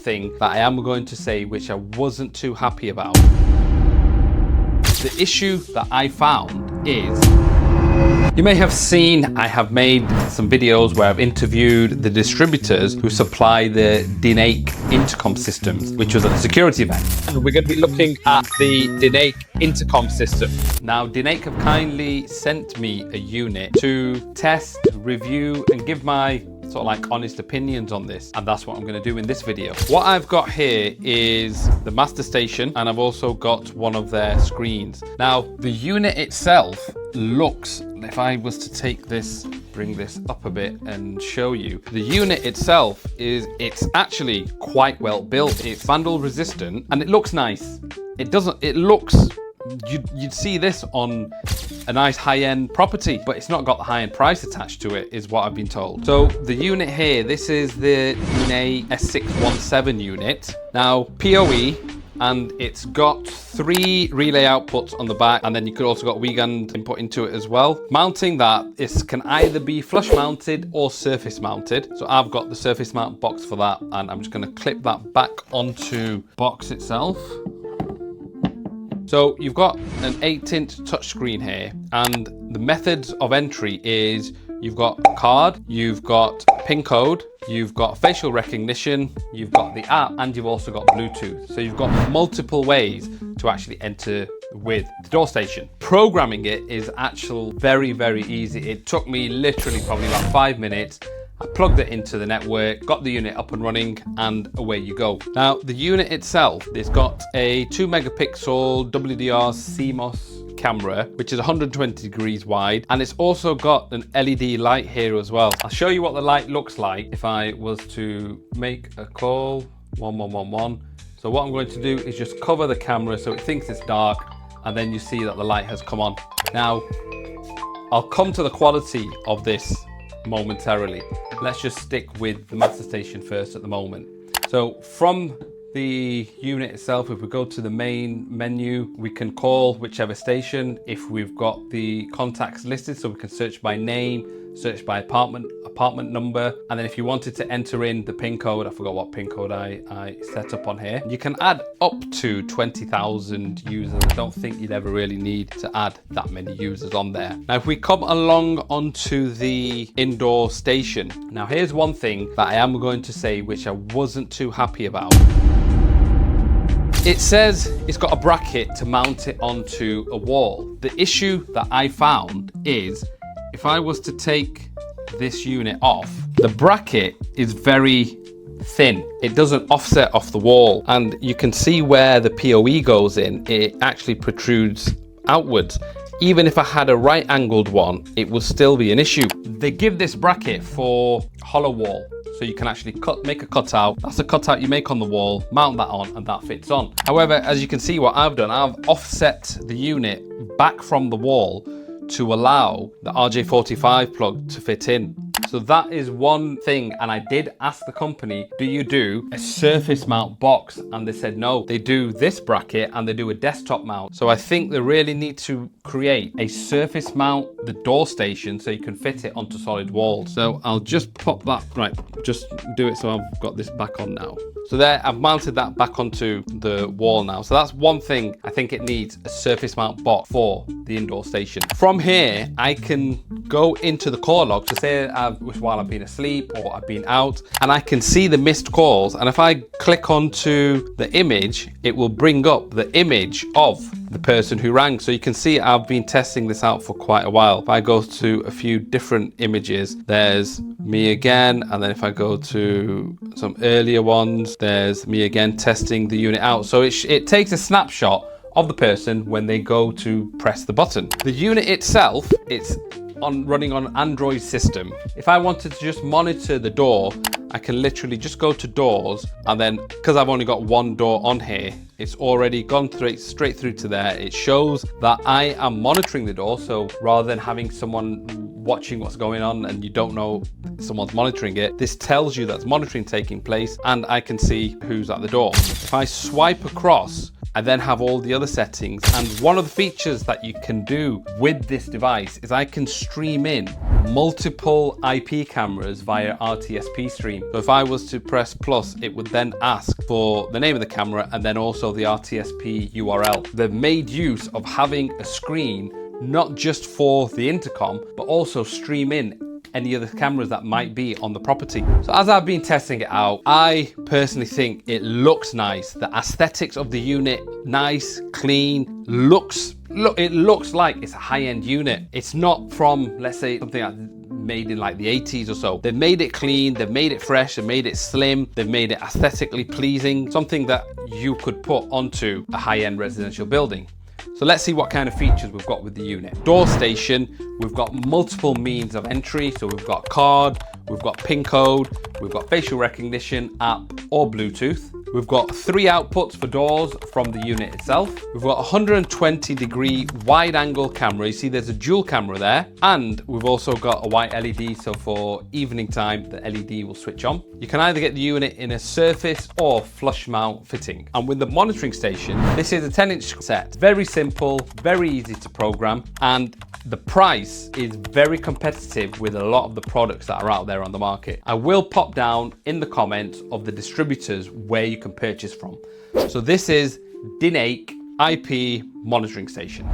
thing that I am going to say which I wasn't too happy about. The issue that I found is, you may have seen I have made some videos where I've interviewed the distributors who supply the DNAKE Intercom Systems, which was at a security event. And we're going to be looking at the DNAKE Intercom System. Now, DNAKE have kindly sent me a unit to test, review, and give my sort of like honest opinions on this, and that's what I'm going to do in this video. What I've got here is the master station, and I've also got one of their screens. Now, the unit itself looks, if I was to take this, bring this up a bit and show you, the unit itself it's actually quite well built. It's vandal resistant and it looks nice. It looks, you'd see this on a nice high-end property, but it's not got the high-end price attached to it, is what I've been told. So the unit here, this is the DNAKE S617 unit. Now, PoE, and it's got 3 relay outputs on the back, and then you could also got Wiegand input into it as well. Mounting that, it can either be flush mounted or surface mounted. So I've got the surface mount box for that, and I'm just going to clip that back onto box itself. So you've got an 8-inch touchscreen here, and the methods of entry is you've got card, you've got PIN code, you've got facial recognition, you've got the app, and you've also got Bluetooth. So you've got multiple ways to actually enter with the door station. Programming it is actually very, very easy. It took me literally probably about 5 minutes. I plugged it into the network, got the unit up and running, and away you go. Now, the unit itself, it's got a 2 megapixel WDR CMOS camera, which is 120 degrees wide, and it's also got an LED light here as well. I'll show you what the light looks like if I was to make a call, 1111. So what I'm going to do is just cover the camera so it thinks it's dark, and then you see that the light has come on. Now, I'll come to the quality of this momentarily. Let's just stick with the master station first at the moment. So from the unit itself, if we go to the main menu, we can call whichever station if we've got the contacts listed, so we can search by name, search by apartment number, and then if you wanted to enter in the PIN code, I forgot what PIN code I set up on here. You can add up to 20,000 users. I don't think you'd ever really need to add that many users on there. Now, if we come along onto the indoor station, now here's one thing that I am going to say which I wasn't too happy about. It says it's got a bracket to mount it onto a wall. The issue that I found is if I was to take this unit off, the bracket is very thin. It doesn't offset off the wall, and you can see where the PoE goes in. It actually protrudes outwards. Even if I had a right angled one, it will still be an issue. They give this bracket for hollow wall, so you can actually make a cutout. That's a cutout you make on the wall, mount that on, and that fits on. However, as you can see what I've done, I've offset the unit back from the wall to allow the RJ45 plug to fit in. So that is one thing, and I did ask the company, do you do a surface mount box? And they said no, they do this bracket and they do a desktop mount. So I think they really need to create a surface mount the door station so you can fit it onto solid walls. So I'll just pop that, right, just do it so I've got this back on now. So there, I've mounted that back onto the wall now. So that's one thing I think it needs, a surface mount box for the indoor station. From here, I can go into the call log. So say while I've been asleep or I've been out, and I can see the missed calls. And if I click onto the image, it will bring up the image of the person who rang. So you can see I've been testing this out for quite a while. If I go to a few different images, there's me again, and then if I go to some earlier ones, there's me again testing the unit out. So it takes a snapshot of the person when they go to press the button. The unit itself, it's running on Android system. If I wanted to just monitor the door, I can literally just go to doors, and then because I've only got one door on here, it's already gone straight through to there. It shows that I am monitoring the door. So rather than having someone watching what's going on and you don't know someone's monitoring it, this tells you that's monitoring taking place, and I can see who's at the door. If I swipe across, I then have all the other settings, and one of the features that you can do with this device is I can stream in multiple IP cameras via RTSP stream. So if I was to press plus, it would then ask for the name of the camera and then also the RTSP URL. They've made use of having a screen not just for the intercom, but also stream in any other cameras that might be on the property. So as I've been testing it out, I personally think it looks nice. The aesthetics of the unit, nice, clean, it looks like it's a high-end unit. It's not from, let's say, something like made in like the 80s or so. They've made it clean, they've made it fresh, they've made it slim, they've made it aesthetically pleasing, something that you could put onto a high-end residential building. So let's see what kind of features we've got with the unit. Door station, we've got multiple means of entry. So we've got card, we've got PIN code, we've got facial recognition, app, or Bluetooth. We've got 3 outputs for doors from the unit itself. We've got 120-degree wide-angle camera. You see there's a dual camera there. And we've also got a white LED, so for evening time, the LED will switch on. You can either get the unit in a surface or flush mount fitting. And with the monitoring station, this is a 10-inch set. Very simple, very easy to program, and the price is very competitive with a lot of the products that are out there on the market. I will pop down in the comments of the distributors where you can purchase from. So this is DNAKE IP monitoring station.